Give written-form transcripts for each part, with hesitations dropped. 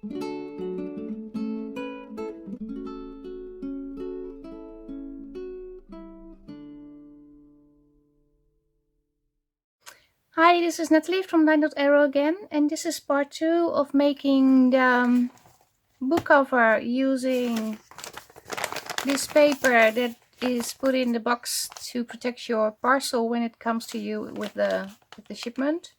Hi, this is Nathalie from LineDotArrow again, and this is part 2 of making the book cover using this paper that is put in the box to protect your parcel when it comes to you with the shipment.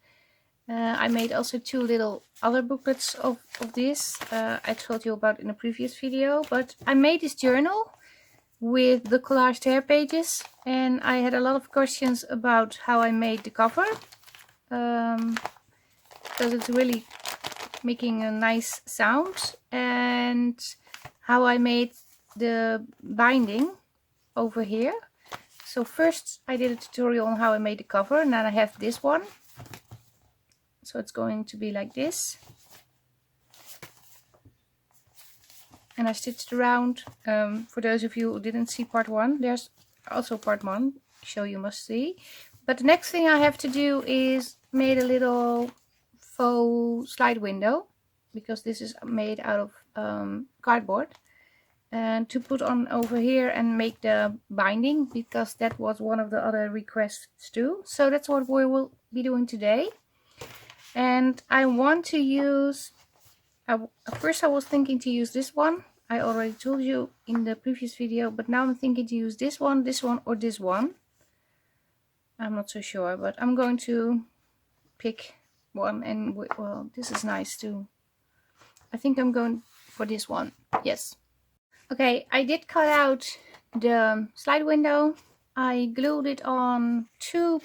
I made also 2 little other booklets of this. I told you about in a previous video, but I made this journal with the collage tear pages, and I had a lot of questions about how I made the cover. Because it's really making a nice sound, and how I made the binding over here. So first I did a tutorial on how I made the cover, and then I have this one. So it's going to be like this. And I stitched around. For those of you who didn't see part 1, there's also part 1, so you must see. But the next thing I have to do is made a little faux slide window, because this is made out of cardboard, and to put on over here and make the binding, because that was one of the other requests too. So that's what we will be doing today. And I want to use, at first I was thinking to use this one. I already told you in the previous video, but now I'm thinking to use this one, or this one. I'm not so sure, but I'm going to pick one. And well, this is nice too. I think I'm going for this one. Yes. Okay, I did cut out the slide window. I glued it on 2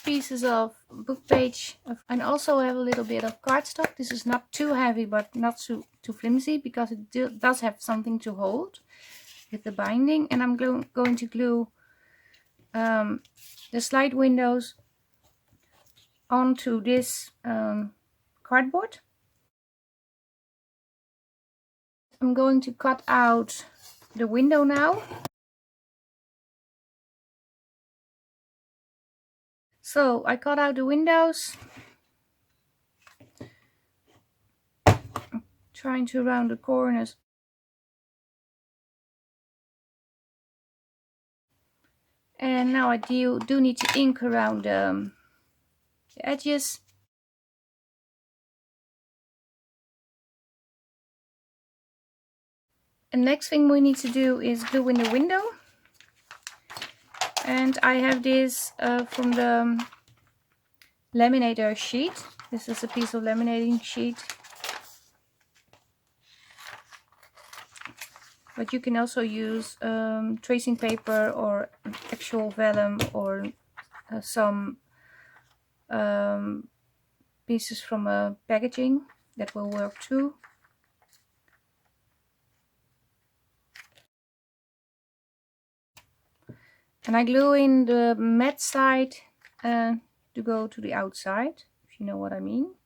pieces of book page, and also have a little bit of cardstock. This is not too heavy, but not too flimsy, because it does have something to hold with the binding. And I'm going to glue the slide windows onto this cardboard. I'm going to cut out the window now. So I cut out the windows, trying to round the corners. And now I do need to ink around the edges. And next thing we need to do is glue in the window. And I have this from the laminator sheet. This is a piece of laminating sheet. But you can also use tracing paper or actual vellum, or some pieces from a packaging. That will work too. And I glue in the matte side to go to the outside, if you know what I mean.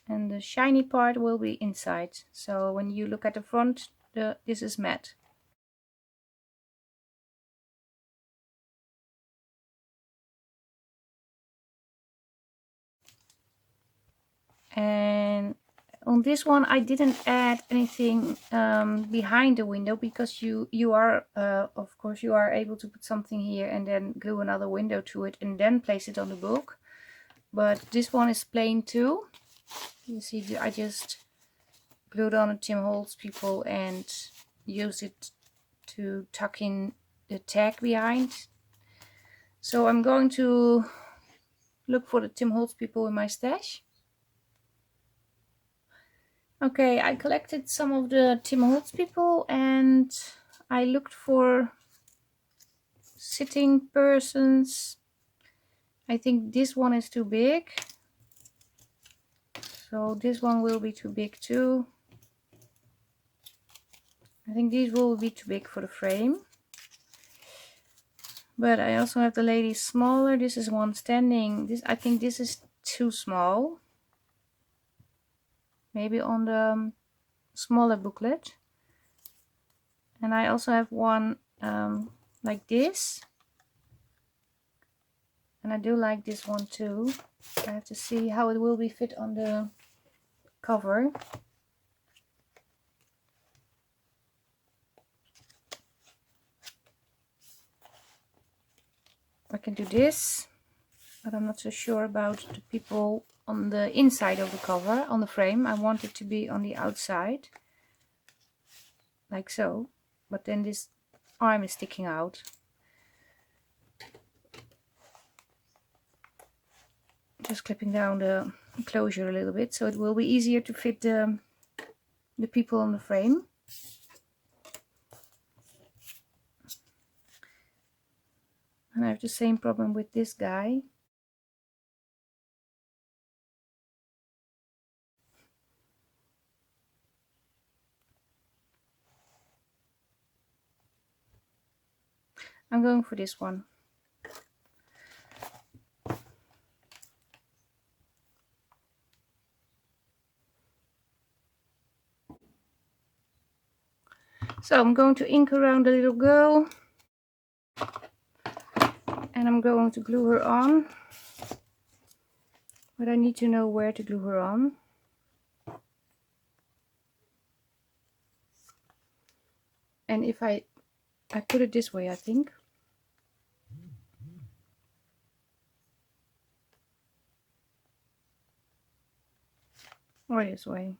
And the shiny part will be inside. So when you look at the front, this is matte. And on this one I didn't add anything behind the window, because you are of course you are able to put something here and then glue another window to it and then place it on the book. But this one is plain too. You see, I just glued on a Tim Holtz people and used it to tuck in the tag behind. So I'm going to look for the Tim Holtz people in my stash. Okay, I collected some of the Tim Holtz people, and I looked for sitting persons. I think this one is too big, so this one will be too big too. I think these will be too big for the frame. But I also have the lady smaller. This is one standing. I think this is too small. Maybe on the smaller booklet. And I also have one like this. And I do like this one too. I have to see how it will be fit on the cover. I can do this, but I'm not so sure about the people on the inside of the cover, on the frame. I want it to be on the outside, like so, but then this arm is sticking out. Just clipping down the enclosure a little bit, so it will be easier to fit the people on the frame. And I have the same problem with this guy. I'm going for this one. So I'm going to ink around the little girl. And I'm going to glue her on. But I need to know where to glue her on. And if I put it this way, I think. Or this way.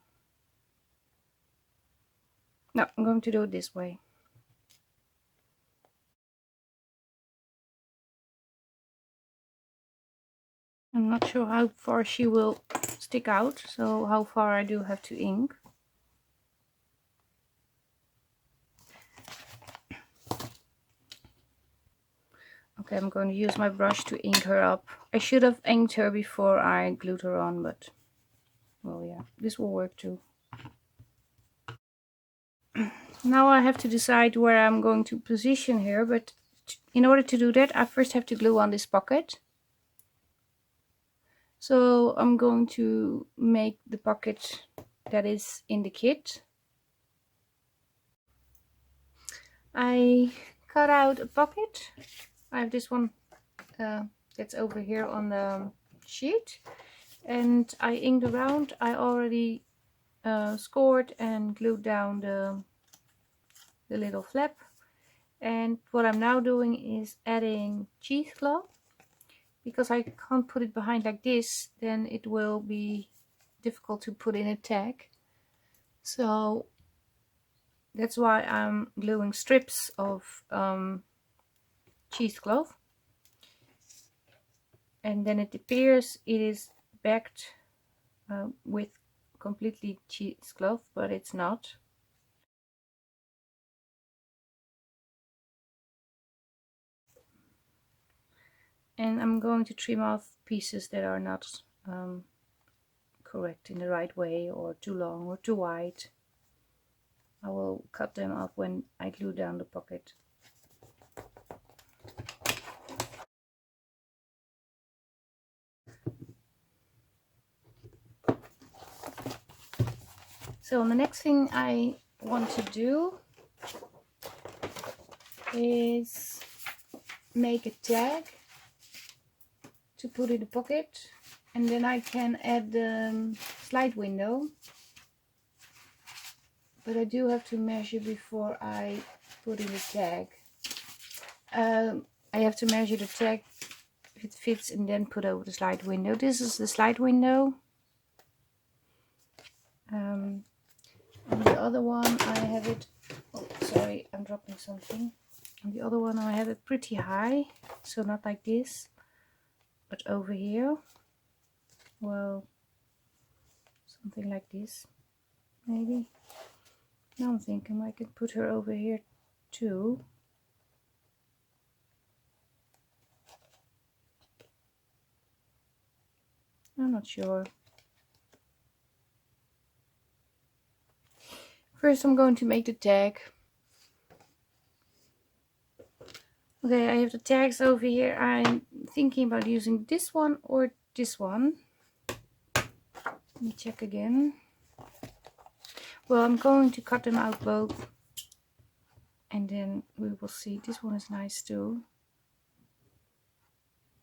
No, I'm going to do it this way. I'm not sure how far she will stick out, so how far I do have to ink. Okay, I'm going to use my brush to ink her up. I should have inked her before I glued her on, but well, yeah, this will work too. Now I have to decide where I'm going to position her, but in order to do that, I first have to glue on this pocket. So I'm going to make the pocket that is in the kit. I cut out a pocket. I have this one that's over here on the sheet, and I inked around. I already scored and glued down the little flap, and what I'm now doing is adding cheesecloth. Because I can't put it behind like this, then it will be difficult to put in a tag. So that's why I'm gluing strips of cheesecloth. And then it appears it is backed with completely cheesecloth, but it's not. And I'm going to trim off pieces that are not correct in the right way, or too long or too wide. I will cut them off when I glue down the pocket. So the next thing I want to do is make a tag to put in the pocket, and then I can add the slide window, but I do have to measure before I put in the tag. I have to measure the tag if it fits and then put over the slide window. This is the slide window. And the other one I have it, oh sorry, I'm dropping something. And the other one I have it pretty high, so not like this, but over here, well, something like this, maybe. Now I'm thinking I could put her over here too. I'm not sure. First I'm going to make the tag. Okay, I have the tags over here. I'm thinking about using this one or this one. Let me check again. Well, I'm going to cut them out both, and then we will see. This one is nice too,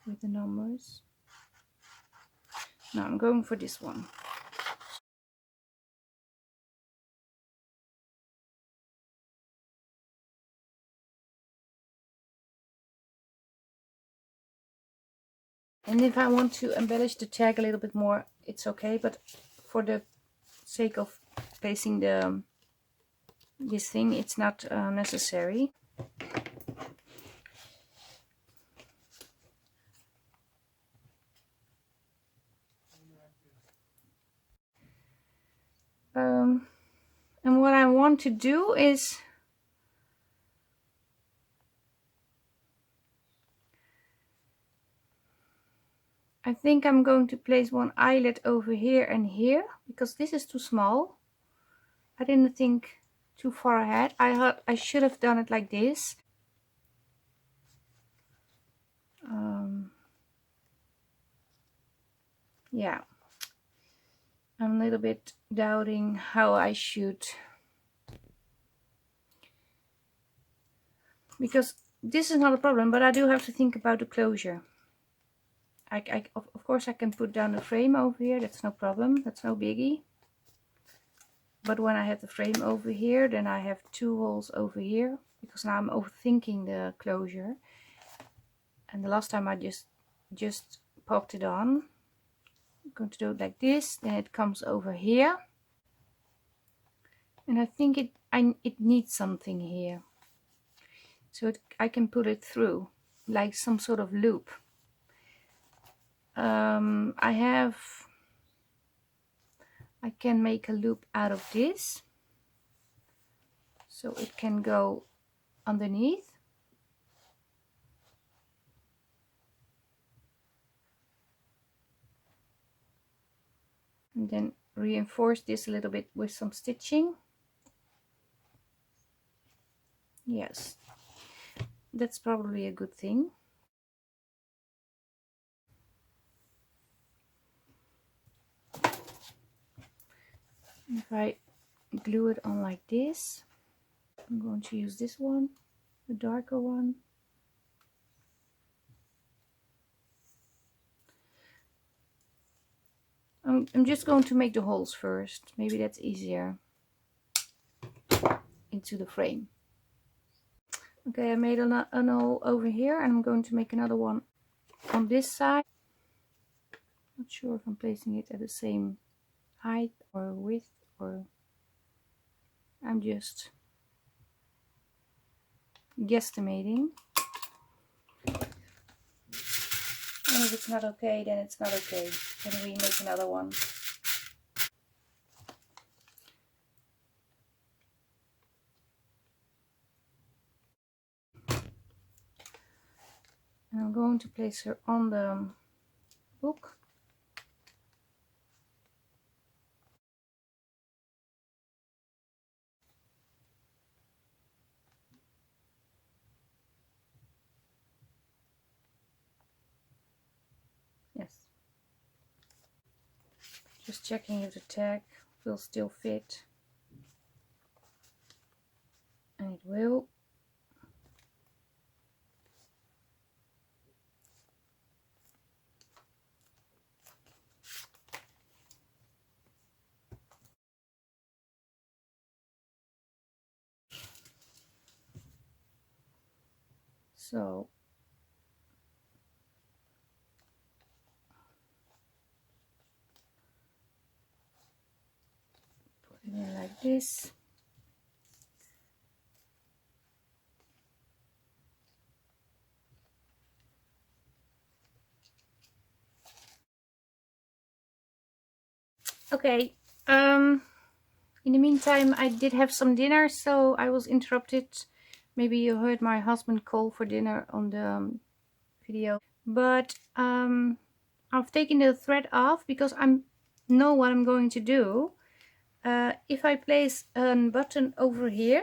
with the numbers. No, I'm going for this one. And if I want to embellish the tag a little bit more, it's okay, but for the sake of placing the this thing, it's not necessary. And what I want to do is I think I'm going to place one eyelet over here and here, because this is too small. I didn't think too far ahead. I should have done it like this. Yeah, I'm a little bit doubting how I should, because this is not a problem, but I do have to think about the closure. Of course I can put down the frame over here, that's no problem, that's no biggie. But when I have the frame over here, then I have two holes over here, because now I'm overthinking the closure. And the last time I just popped it on. I'm going to do it like this, then it comes over here. And I think it needs something here. So I can put it through, like some sort of loop. I can make a loop out of this, so it can go underneath. And then reinforce this a little bit with some stitching. Yes, that's probably a good thing. If I glue it on like this, I'm going to use this one, the darker one. I'm just going to make the holes first. Maybe that's easier. Into the frame. Okay, I made a hole over here, and I'm going to make another one on this side. Not sure if I'm placing it at the same height or width, or I'm just guesstimating. And if it's not okay, then it's not okay. Then we make another one. And I'm going to place her on the book. Yes. Just checking if the tag will still fit. And it will. So put it in like this. Okay, in the meantime I did have some dinner, so I was interrupted. Maybe you heard my husband call for dinner on the video, but I've taken the thread off because I know what I'm going to do. If I place a button over here,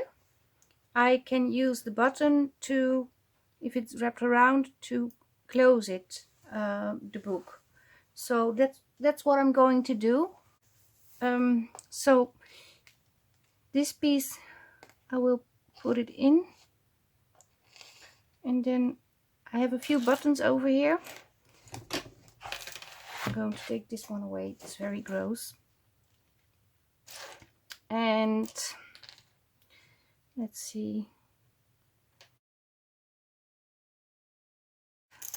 I can use the button to, if it's wrapped around, to close it, the book. So that's what I'm going to do. So this piece I will put it in, and then I have a few buttons over here. I'm going to take this one away, it's very gross. And let's see,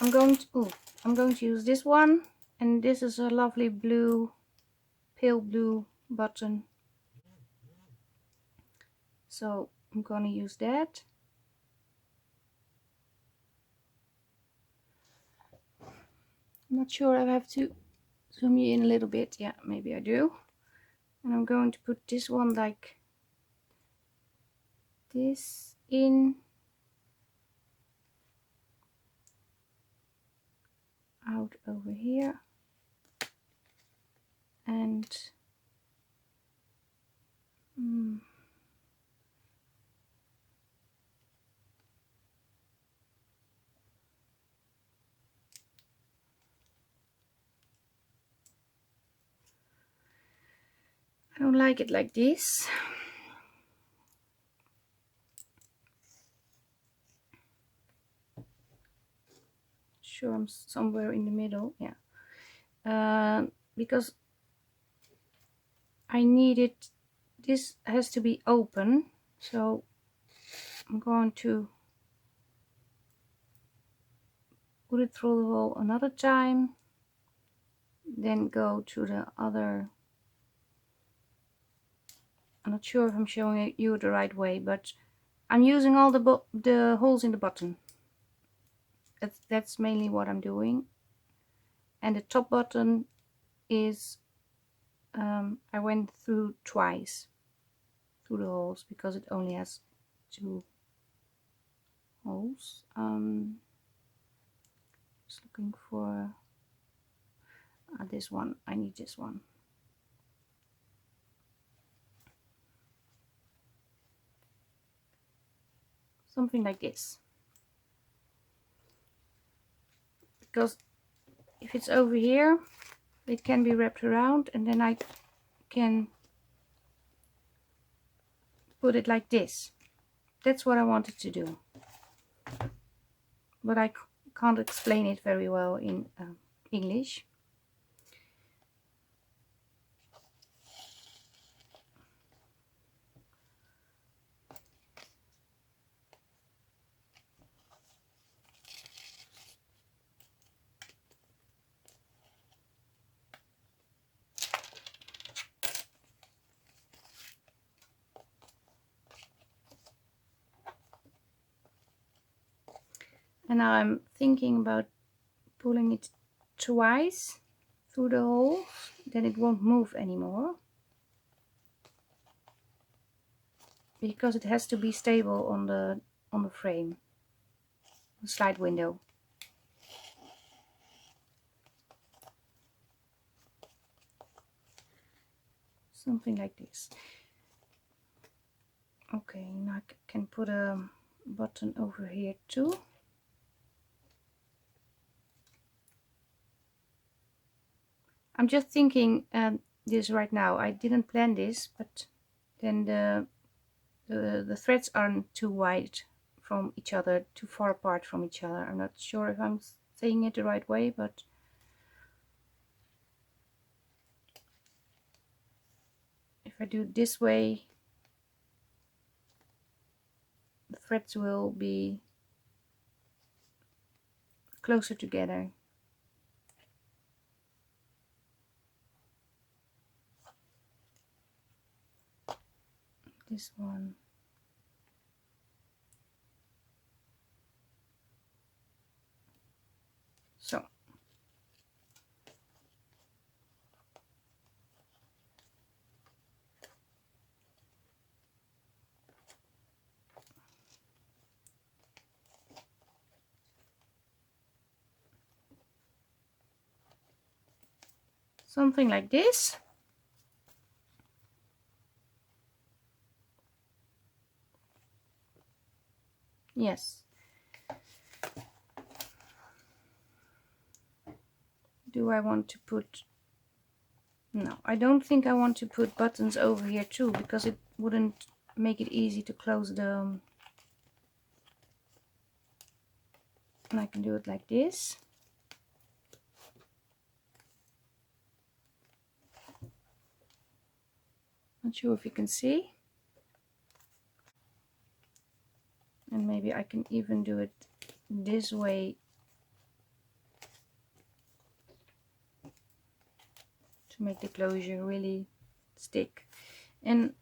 I'm going to, oh, I'm going to use this one, and this is a lovely blue, pale blue button. So I'm going to use that. I'm not sure, I have to zoom you in a little bit. Yeah, maybe I do. And I'm going to put this one like this in, out over here, and I don't like it like this. Sure, I'm somewhere in the middle. Yeah, because I need it. This has to be open, so I'm going to put it through the hole another time, then go to the other. I'm not sure if I'm showing you the right way, but I'm using all the holes in the button. That's mainly what I'm doing. And the top button is I went through twice through the holes because it only has 2 holes. Just looking for this one. I need this one. Something like this. Because if it's over here, it can be wrapped around, and then I can put it like this. That's what I wanted to do. But I can't explain it very well in English. And now I'm thinking about pulling it twice through the hole, then it won't move anymore. Because it has to be stable on the frame, the slide window. Something like this. Okay, now I can put a button over here too. I'm just thinking this right now. I didn't plan this, but then the threads aren't too wide from each other, too far apart from each other. I'm not sure if I'm saying it the right way, but if I do it this way, the threads will be closer together. This one. So. Something like this. Yes. Do I want to put... No, I don't think I want to put buttons over here too, because it wouldn't make it easy to close the... And I can do it like this. Not sure if you can see. And maybe I can even do it this way to make the closure really stick. And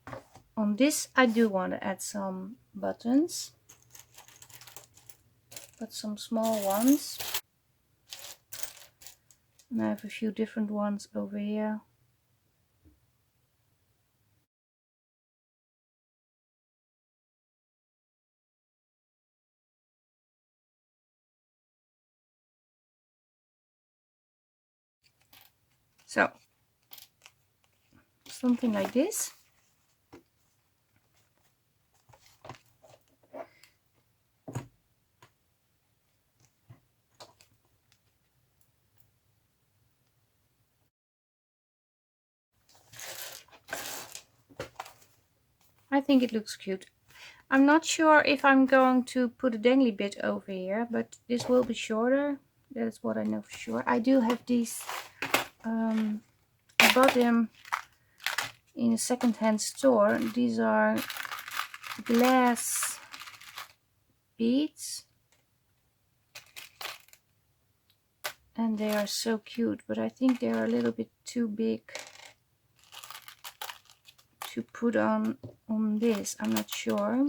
on this I do want to add some buttons, but some small ones. And I have a few different ones over here. So, something like this. I think it looks cute. I'm not sure if I'm going to put a dangly bit over here, but this will be shorter. That is what I know for sure. I do have these, I bought them in a second-hand store. These are glass beads. And they are so cute, but I think they are a little bit too big to put on this. I'm not sure.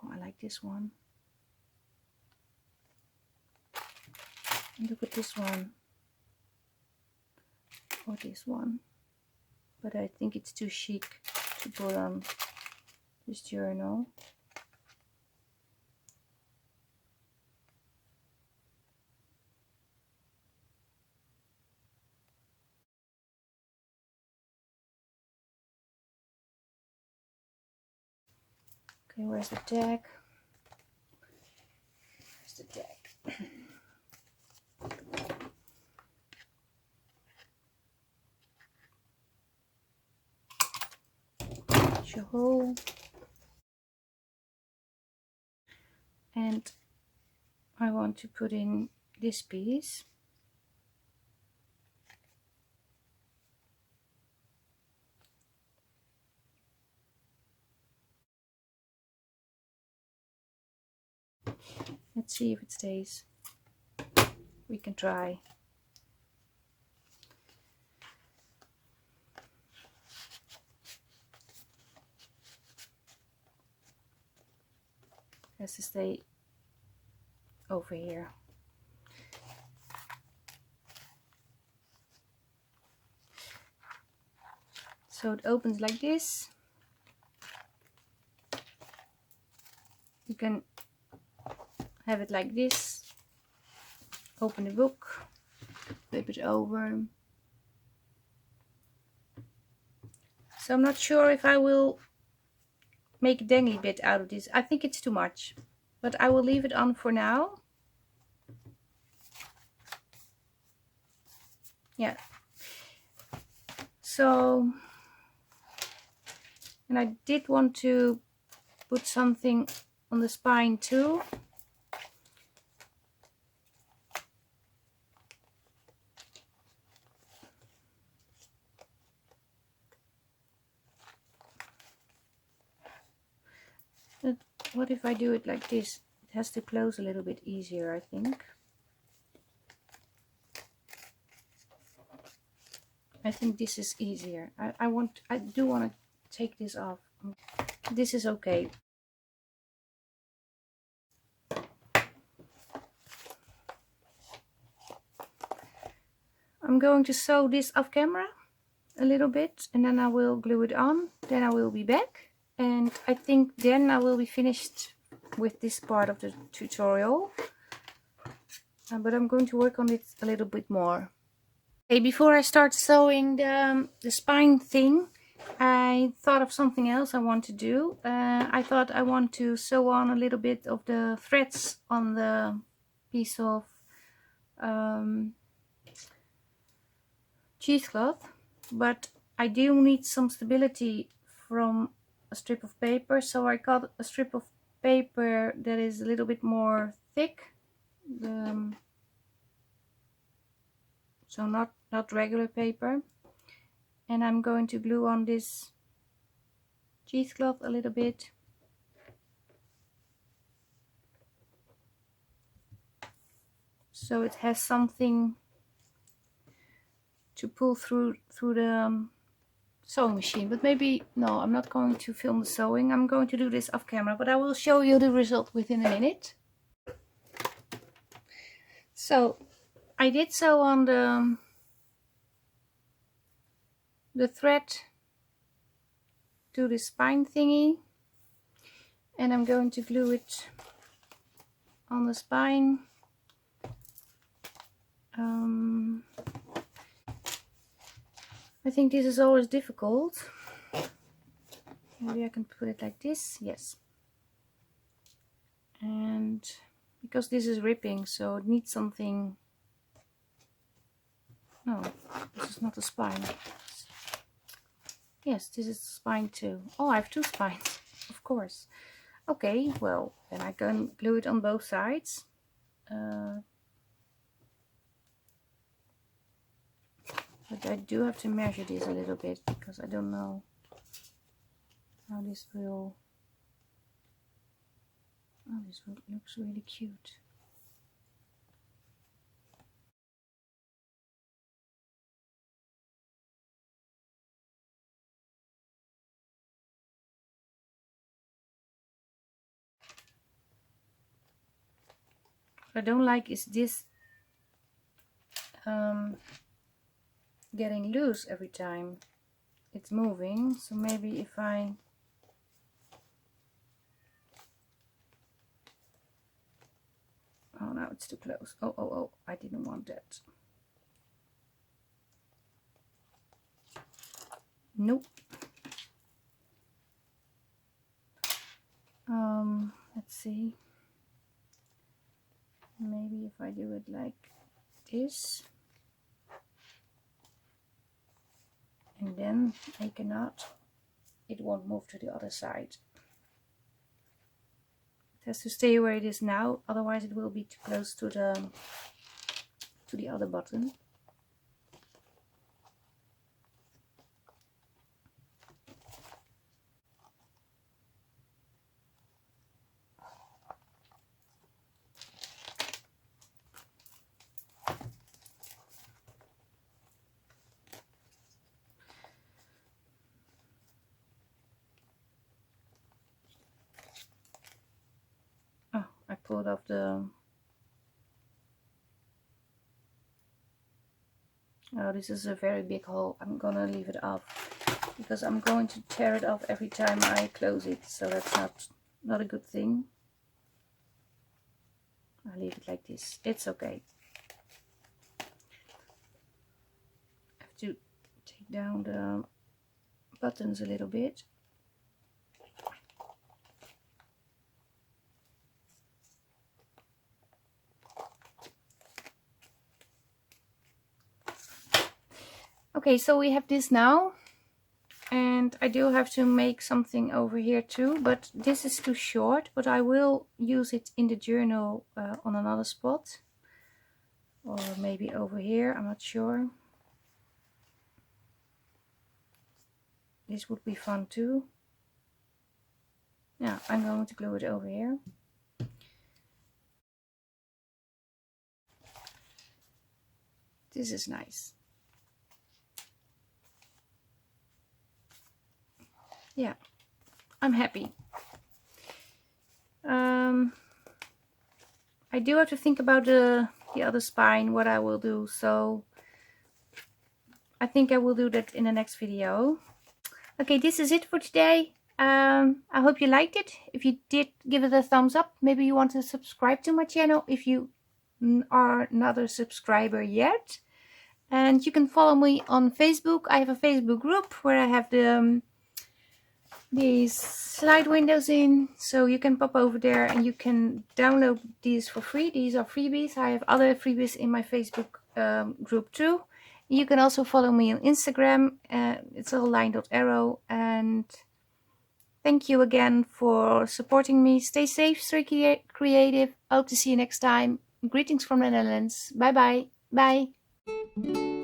Oh, I like this one. And look at this one. Or this one. But I think it's too chic to put on this journal. Okay, where's the tag? Where's the tag? Your hole. And I want to put in this piece. Let's see if it stays. We can try. It has to stay over here. So it opens like this. You can have it like this. Open the book, flip it over. So I'm not sure if I will make a dangly bit out of this. I think it's too much, but I will leave it on for now. Yeah. So, and I did want to put something on the spine too. But what if I do it like this? It has to close a little bit easier, I think. I think this is easier. I do want to take this off. This is okay. I'm going to sew this off camera a little bit and then I will glue it on. Then I will be back and I think then I will be finished with this part of the tutorial. But I'm going to work on it a little bit more. Okay, before I start sewing the spine thing, I thought of something else I want to do. I thought I want to sew on a little bit of the threads on the piece of cheesecloth, but I do need some stability from a strip of paper, so I got a strip of paper that is a little bit more thick. so not regular paper. And I'm going to glue on this cheesecloth a little bit. So it has something to pull through the sewing machine. But maybe, no, I'm not going to film the sewing. I'm going to do this off camera, but I will show you the result within a minute. So I did sew on the thread to the spine thingy, and I'm going to glue it on the spine. I think this is always difficult. Maybe I can put it like this. Yes. And because this is ripping, so it needs something. No, this is not the spine. Yes, this is the spine too. Oh, I have two spines, of course. Okay, well, then I can glue it on both sides. But I do have to measure this a little bit because I don't know how this will. Oh, this looks really cute. What I don't like is this getting loose every time it's moving. So maybe if I oh, now it's too close. Oh, I didn't want that. Nope. Let's see. Maybe if I do it like this, and then make a knot, it won't move to the other side. It has to stay where it is now, otherwise it will be too close to the other button. Oh, I pulled off the... Oh, this is a very big hole. I'm gonna leave it off because I'm going to tear it off every time I close it, so that's not a good thing. I'll leave it like this. It's okay. I have to take down the buttons a little bit. Okay, so we have this now, and I do have to make something over here too, but this is too short, but I will use it in the journal on another spot, or maybe over here, I'm not sure. This would be fun too. Yeah, I'm going to glue it over here. This is nice. Yeah, I'm happy. I do have to think about the other spine, what I will do, so I think I will do that in the next video. Okay, this is it for today. I hope you liked it. If you did, give it a thumbs up. Maybe you want to subscribe to my channel if you are not a subscriber yet. And you can follow me on Facebook. I have a Facebook group where I have these slide windows in, so you can pop over there and you can download these for free. These are freebies. I have other freebies in my Facebook group too. You can also follow me on Instagram. It's all LineDotArrow. And thank you again for supporting me. Stay safe, stay creative. I hope to see you next time. Greetings from the Netherlands. Bye bye. Bye. you.